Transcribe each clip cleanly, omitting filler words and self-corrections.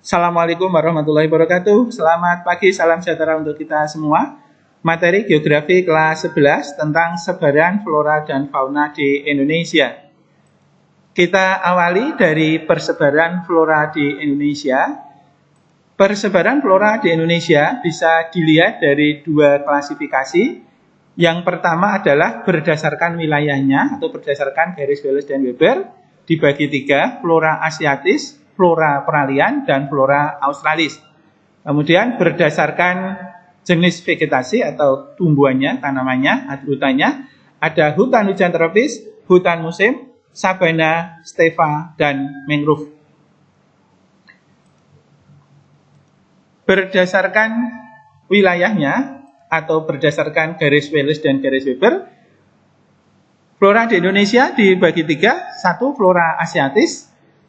Assalamualaikum warahmatullahi wabarakatuh. Selamat pagi, salam sejahtera untuk kita semua. Materi geografi kelas 11 tentang sebaran flora dan fauna di Indonesia. Kita awali dari persebaran flora di Indonesia. Persebaran flora di Indonesia bisa dilihat dari dua klasifikasi. Yang pertama adalah berdasarkan wilayahnya atau berdasarkan garis Wallace dan Weber, dibagi tiga: flora asiatis, flora peralihan, dan flora australis. Kemudian berdasarkan jenis vegetasi atau tumbuhannya, tanamannya, hutannya, ada hutan hujan tropis, hutan musim, sabana, stepa, dan mangrove. Berdasarkan wilayahnya atau berdasarkan garis Wallace dan garis Weber, flora di Indonesia dibagi tiga. Satu, flora asiatis,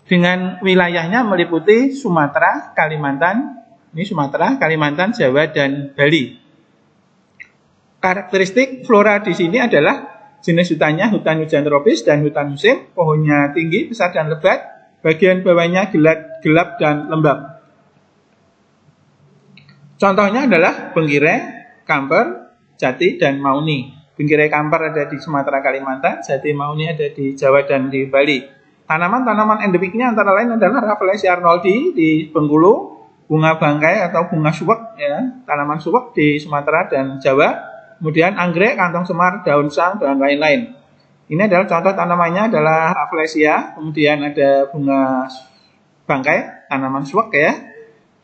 dengan wilayahnya meliputi Sumatera, Kalimantan, Jawa, dan Bali. Karakteristik flora di sini adalah jenis hutannya hutan hujan tropis dan hutan musim, pohonnya tinggi, besar, dan lebat, bagian bawahnya gelap dan lembab. Contohnya adalah bengkireh, kamper, jati, dan mauni. Bengkireh kamper ada di Sumatera, Kalimantan, jati mauni ada di Jawa dan di Bali. Tanaman-tanaman endemiknya antara lain adalah Rafflesia arnoldi di Bengkulu, bunga bangkai atau bunga suwek, ya, tanaman suwek di Sumatera dan Jawa, kemudian anggrek, kantong semar, daun sang, dan lain-lain. Ini adalah contoh tanamannya adalah Rafflesia, kemudian ada bunga bangkai, tanaman suwek ya,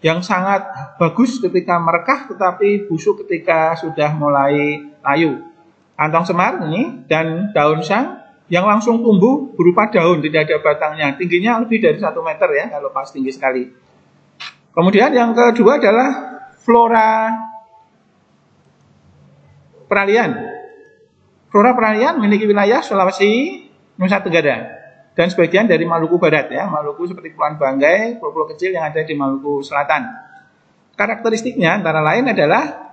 yang sangat bagus ketika merekah tetapi busuk ketika sudah mulai layu. Kantong semar ini dan daun sang yang langsung tumbuh berupa daun, tidak ada batangnya, tingginya lebih dari 1 meter ya, kalau pas tinggi sekali. Kemudian yang kedua adalah flora peralihan. Flora peralihan memiliki wilayah Sulawesi, Nusa Tenggara, dan sebagian dari Maluku Barat ya, Maluku seperti Kepulauan Banggai, pulau-pulau kecil yang ada di Maluku Selatan. Karakteristiknya antara lain adalah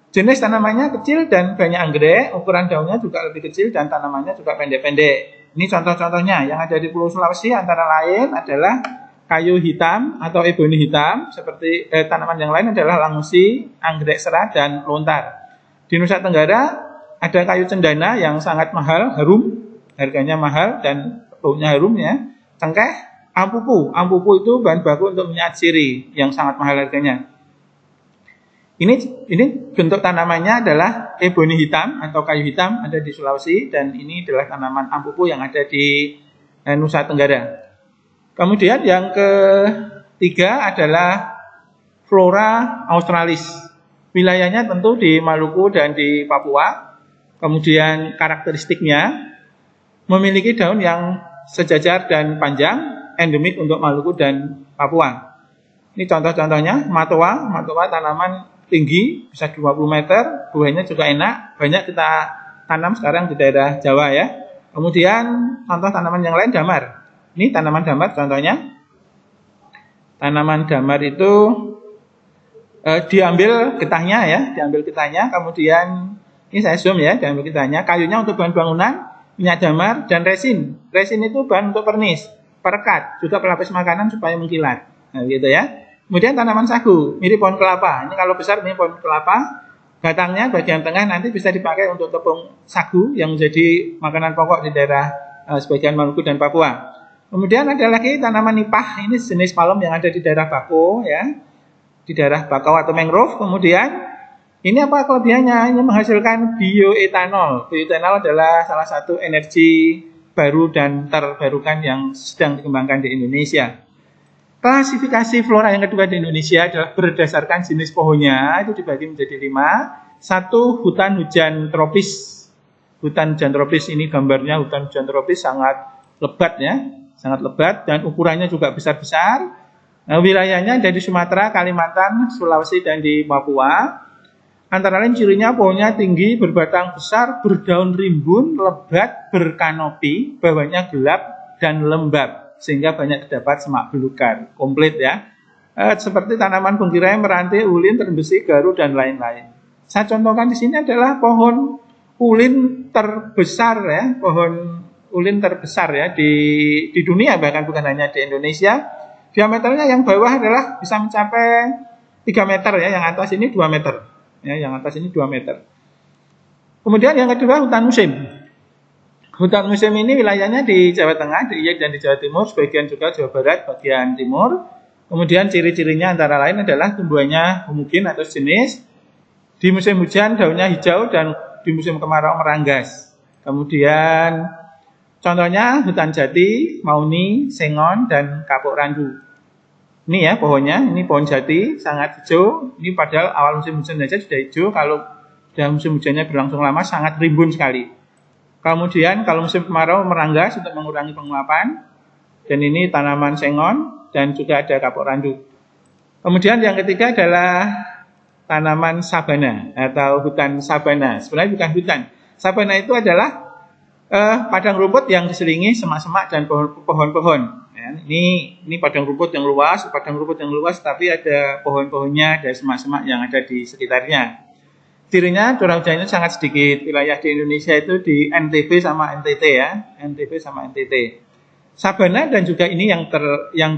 jenis tanamannya kecil dan banyak anggrek, ukuran daunnya juga lebih kecil dan tanamannya juga pendek-pendek. Ini contoh-contohnya yang ada di Pulau Sulawesi antara lain adalah kayu hitam atau eboni hitam, seperti tanaman yang lain adalah langusi, anggrek serat, dan lontar. Di Nusa Tenggara ada kayu cendana yang sangat mahal, harum, harganya mahal dan baunya harum ya. Cengkeh, ampupu. Ampupu itu bahan baku untuk minyak siri yang sangat mahal harganya. Ini bentuk tanamannya adalah eboni hitam atau kayu hitam, ada di Sulawesi, dan ini adalah tanaman ampupu yang ada di Nusa Tenggara. Kemudian yang ketiga adalah flora australis. Wilayahnya tentu di Maluku dan di Papua. Kemudian karakteristiknya memiliki daun yang sejajar dan panjang, endemik untuk Maluku dan Papua. Ini contoh-contohnya, matoa tanaman tinggi, bisa 20 meter, buahnya juga enak, banyak kita tanam sekarang di daerah Jawa ya. Kemudian contoh tanaman yang lain, damar. Ini tanaman damar contohnya. Tanaman damar itu diambil getahnya ya, kemudian ini saya zoom ya, diambil getahnya, kayunya untuk bahan bangunan, minyak damar, dan resin. Resin itu bahan untuk pernis, perekat, juga pelapis makanan supaya mengkilat. Nah, gitu ya. Kemudian tanaman sagu, mirip pohon kelapa. Ini kalau besar mirip pohon kelapa. Batangnya bagian tengah nanti bisa dipakai untuk tepung sagu yang menjadi makanan pokok di daerah sebagian Maluku dan Papua. Kemudian ada lagi tanaman nipah. Ini jenis palem yang ada di daerah Bako ya, di daerah Bakau atau mangrove. Kemudian ini apa kelebihannya? Ini menghasilkan bioetanol. Bioetanol adalah salah satu energi baru dan terbarukan yang sedang dikembangkan di Indonesia. Klasifikasi flora yang kedua di Indonesia adalah berdasarkan jenis pohonnya, itu dibagi menjadi 5. Satu, hutan hujan tropis. Hutan hujan tropis ini gambarnya hutan hujan tropis sangat lebat ya, sangat lebat dan ukurannya juga besar-besar. Nah, wilayahnya ada di Sumatera, Kalimantan, Sulawesi, dan di Papua. Antara lain cirinya pohonnya tinggi, berbatang besar, berdaun rimbun, lebat, berkanopi, bawahnya gelap dan lembab, sehingga banyak terdapat semak belukar, komplit ya. Seperti tanaman bengkireh, meranti, ulin, terembesi, garu, dan lain-lain. Saya contohkan di sini adalah pohon ulin terbesar ya, pohon ulin terbesar ya di dunia, bahkan bukan hanya di Indonesia. Diameternya yang bawah adalah bisa mencapai 3 meter ya, yang atas ini 2 meter. Ya, yang atas ini 2 meter. Kemudian yang kedua hutan musim. Hutan musim ini wilayahnya di Jawa Tengah, di Iya dan di Jawa Timur, sebagian juga Jawa Barat, bagian timur. Kemudian ciri-cirinya antara lain adalah tumbuhannya homogen atau jenis. Di musim hujan daunnya hijau dan di musim kemarau meranggas. Kemudian contohnya hutan jati, mauni, sengon, dan kapuk randu. Ini ya pohonnya, ini pohon jati, sangat hijau. Ini padahal awal musim hujan saja sudah hijau, kalau dalam musim hujannya berlangsung lama sangat rimbun sekali. Kemudian kalau musim kemarau meranggas untuk mengurangi penguapan. Dan ini tanaman sengon dan juga ada kapuk randu. Kemudian yang ketiga adalah tanaman sabana atau hutan sabana. Sebenarnya bukan hutan. Sabana itu adalah padang rumput yang diselingi semak-semak dan pohon-pohon. Ya, ini padang rumput yang luas, tapi ada pohon-pohonnya, ada semak-semak yang ada di sekitarnya. Cirinya curah hujannya sangat sedikit. Wilayah di Indonesia itu di NTB sama NTT ya, NTB sama NTT. Sabana dan juga ini yang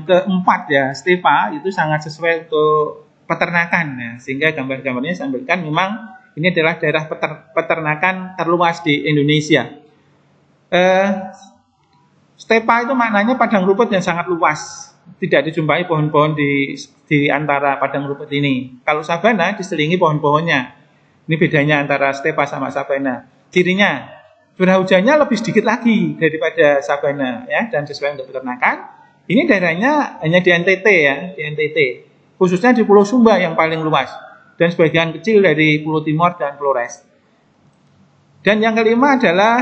keempat ya, stepa itu sangat sesuai untuk peternakan ya. Sehingga gambar-gambarnya saya ambilkan memang ini adalah daerah peternakan terluas di Indonesia. Stepa itu maknanya padang rumput yang sangat luas. Tidak dijumpai pohon-pohon di antara padang rumput ini. Kalau sabana diselingi pohon-pohonnya. Ini bedanya antara stepa sama sabana. Cirinya, curah hujannya lebih sedikit lagi daripada sabana ya, dan sesuai untuk peternakan. Ini daerahnya hanya di NTT ya, di NTT. Khususnya di Pulau Sumba yang paling luas dan sebagian kecil dari Pulau Timor dan Flores. Dan yang kelima adalah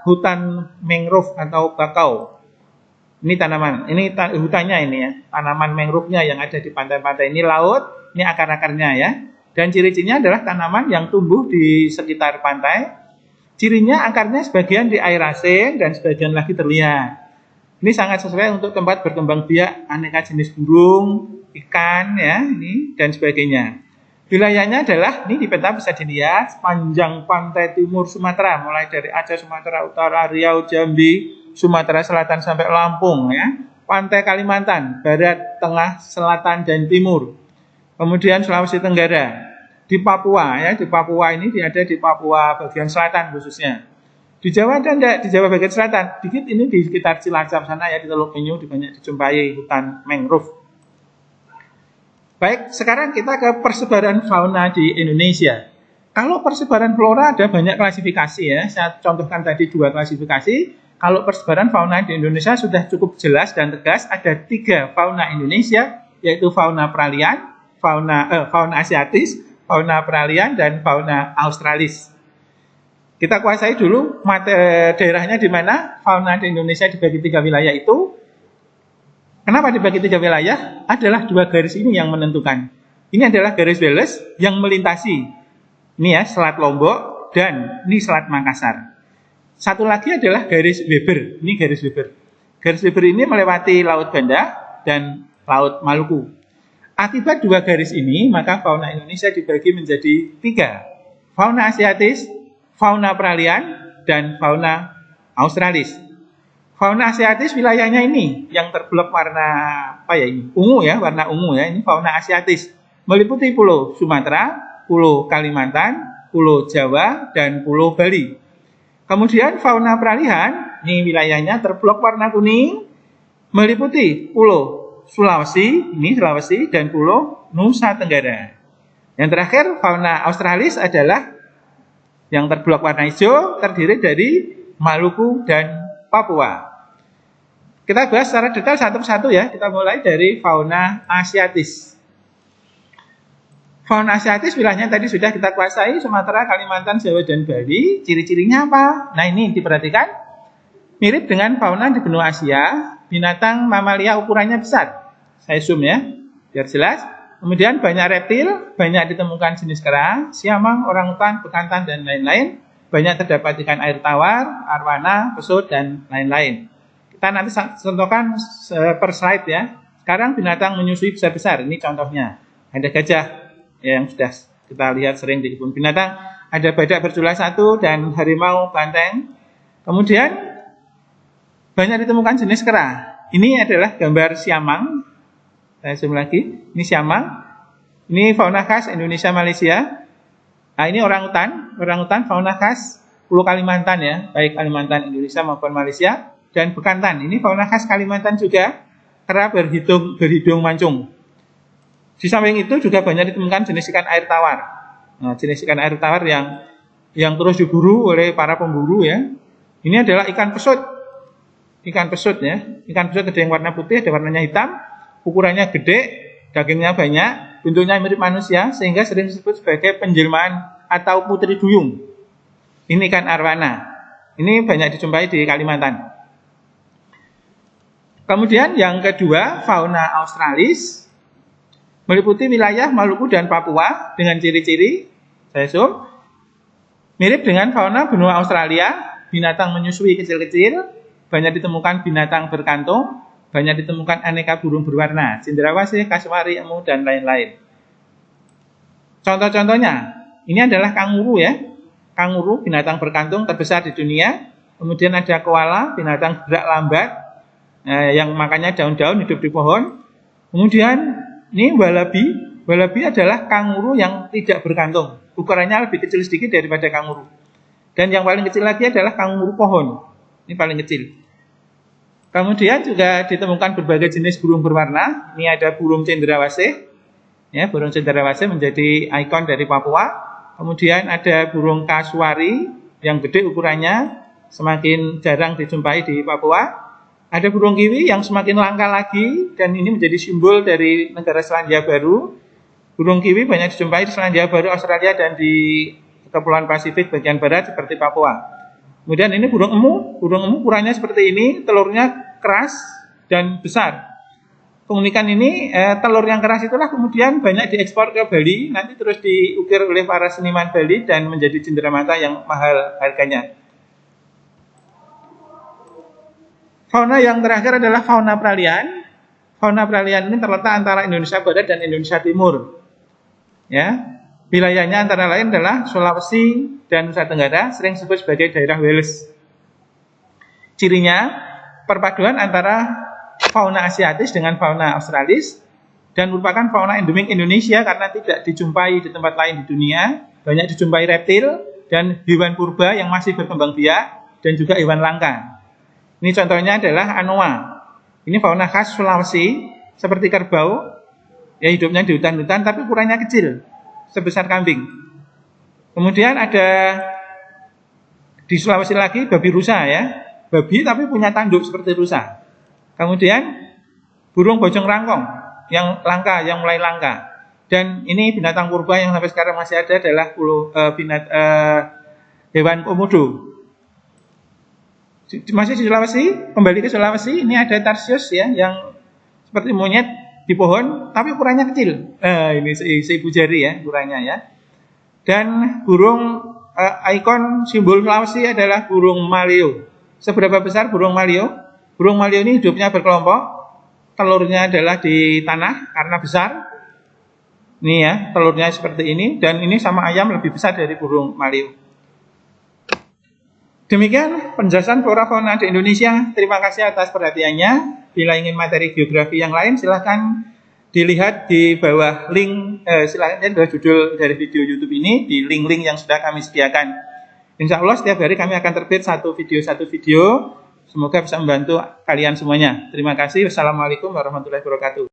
hutan mangrove atau bakau. Ini tanaman, ini hutannya ini ya, tanaman mangrove-nya yang ada di pantai-pantai. Ini laut, ini akar-akarnya ya. Dan ciri-cirinya adalah tanaman yang tumbuh di sekitar pantai. Cirinya akarnya sebagian di air asin dan sebagian lagi terlihat. Ini sangat sesuai untuk tempat berkembang biak aneka jenis burung, ikan ya, ini dan sebagainya. Wilayahnya adalah ini di peta bisa dilihat sepanjang pantai timur Sumatera, mulai dari Aceh, Sumatera Utara, Riau, Jambi, Sumatera Selatan sampai Lampung ya. Pantai Kalimantan, Barat, Tengah, Selatan dan Timur. Kemudian Sulawesi Tenggara, di Papua ya, di Papua ini ada di Papua bagian selatan khususnya. Di Jawa ada enggak? Di Jawa bagian selatan, dikit ini di sekitar Cilacap sana ya, di Teluk Penyu banyak dijumpai hutan mangrove. Baik, sekarang kita ke persebaran fauna di Indonesia. Kalau persebaran flora ada banyak klasifikasi ya, saya contohkan tadi 2 klasifikasi. Kalau persebaran fauna di Indonesia sudah cukup jelas dan tegas, ada 3 fauna Indonesia, yaitu fauna peralihan, fauna asiatis, fauna peralihan, dan fauna australis. Kita kuasai dulu daerahnya di mana fauna di Indonesia dibagi 3 wilayah itu. Kenapa dibagi 3 wilayah? Adalah 2 garis ini yang menentukan. Ini adalah garis Wallace yang melintasi. Ini ya, Selat Lombok dan ini Selat Makassar. Satu lagi adalah garis Weber. Ini garis Weber. Garis Weber ini melewati Laut Banda dan Laut Maluku. Akibat 2 garis ini, maka fauna Indonesia dibagi menjadi 3. Fauna asiatis, fauna peralihan, dan fauna australis. Fauna asiatis wilayahnya ini yang terblok warna apa ya ini? Ungu ya, warna ungu ya. Ini fauna asiatis. Meliputi Pulau Sumatera, Pulau Kalimantan, Pulau Jawa, dan Pulau Bali. Kemudian fauna peralihan, ini wilayahnya terblok warna kuning, meliputi Pulau Sulawesi, ini Sulawesi, dan Pulau Nusa Tenggara. Yang terakhir, fauna australis adalah yang terblok warna hijau, terdiri dari Maluku dan Papua. Kita bahas secara detail satu persatu ya. Kita mulai dari fauna asiatis. Fauna asiatis wilayahnya tadi sudah kita kuasai, Sumatera, Kalimantan, Jawa, dan Bali. Ciri-cirinya apa? Nah ini diperhatikan. Mirip dengan fauna di benua Asia, binatang mamalia ukurannya besar. Saya zoom ya, biar jelas. Kemudian banyak reptil, banyak ditemukan jenis kera, siamang, orangutan, bekantan, dan lain-lain. Banyak terdapat ikan air tawar, arwana, pesut, dan lain-lain. Kita nanti contohkan per slide ya. Sekarang binatang menyusui besar-besar, ini contohnya. Ada gajah yang sudah kita lihat sering di kebun binatang. Ada badak berjula 1 dan harimau banteng. Kemudian banyak ditemukan jenis kera. Ini adalah gambar siamang. Saya zoom lagi. Ini siamang. Ini fauna khas Indonesia Malaysia. Nah, ini orangutan fauna khas Pulau Kalimantan ya, baik Kalimantan Indonesia maupun Malaysia. Dan bekantan, ini fauna khas Kalimantan juga, kera berhidung mancung. Di samping itu juga banyak ditemukan jenis ikan air tawar. Nah, jenis ikan air tawar yang terus diburu oleh para pemburu ya. Ini adalah ikan pesut. Ikan pesut ya. Ikan pesut ada yang warna putih, ada warnanya hitam, ukurannya gede, dagingnya banyak. Bentuknya mirip manusia sehingga sering disebut sebagai penjelmaan atau putri duyung. Ini ikan arwana. Ini banyak dijumpai di Kalimantan. Kemudian yang kedua, fauna australis meliputi wilayah Maluku dan Papua dengan ciri-ciri, saya zoom, mirip dengan fauna benua Australia, binatang menyusui kecil-kecil, banyak ditemukan binatang berkantung, banyak ditemukan aneka burung berwarna, cendrawasih, kasuari, emu, dan lain-lain. Contoh-contohnya, ini adalah kanguru ya. Kanguru, binatang berkantung terbesar di dunia. Kemudian ada koala, binatang gerak lambat, yang makannya daun-daun, hidup di pohon. Kemudian, ini walabi. Walabi adalah kanguru yang tidak berkantung. Ukurannya lebih kecil sedikit daripada kanguru. Dan yang paling kecil lagi adalah kanguru pohon. Ini paling kecil. Kemudian juga ditemukan berbagai jenis burung berwarna. Ini ada burung cendrawasih. Ya, burung cendrawasih menjadi ikon dari Papua. Kemudian ada burung kasuari yang gede ukurannya, semakin jarang dijumpai di Papua. Ada burung kiwi yang semakin langka lagi dan ini menjadi simbol dari negara Selandia Baru. Burung kiwi banyak dijumpai di Selandia Baru, Australia dan di Kepulauan Pasifik bagian barat seperti Papua. Kemudian ini burung emu ukurannya seperti ini, telurnya keras dan besar. Keunikan ini, telur yang keras itulah kemudian banyak diekspor ke Bali, nanti terus diukir oleh para seniman Bali dan menjadi cenderamata yang mahal harganya. Fauna yang terakhir adalah fauna peralihan. Fauna peralihan ini terletak antara Indonesia Barat dan Indonesia Timur. Ya, wilayahnya antara lain adalah Sulawesi dan Nusa Tenggara, sering disebut sebagai daerah Wales. Cirinya, perpaduan antara fauna asiatis dengan fauna australis, dan merupakan fauna endemik Indonesia karena tidak dijumpai di tempat lain di dunia. Banyak dijumpai reptil dan hewan purba yang masih berkembang biak, dan juga hewan langka. Ini contohnya adalah anoa. Ini fauna khas Sulawesi, seperti kerbau, ya hidupnya di hutan-hutan, tapi ukurannya kecil, sebesar kambing. Kemudian ada di Sulawesi lagi babi rusa ya, babi tapi punya tanduk seperti rusa. Kemudian burung bojong rangkong yang langka, yang mulai langka. Dan ini binatang purba yang sampai sekarang masih ada adalah hewan komodo. Masih di Sulawesi, kembali ke Sulawesi, ini ada tarsius ya, yang seperti monyet di pohon, tapi ukurannya kecil. Ini seibu jari ya, ukurannya ya. Dan burung ikon simbol Sulawesi adalah burung maleo. Seberapa besar burung maleo? Burung maleo ini hidupnya berkelompok, telurnya adalah di tanah karena besar. Ini ya, telurnya seperti ini, dan ini sama ayam lebih besar dari burung maleo. Demikian penjelasan flora fauna di Indonesia. Terima kasih atas perhatiannya. Bila ingin materi geografi yang lain, silahkan dilihat di bawah link, silahkan di bawah judul dari video YouTube ini, di link-link yang sudah kami sediakan. Insya Allah setiap hari kami akan terbit satu video. Semoga bisa membantu kalian semuanya. Terima kasih. Wassalamualaikum warahmatullahi wabarakatuh.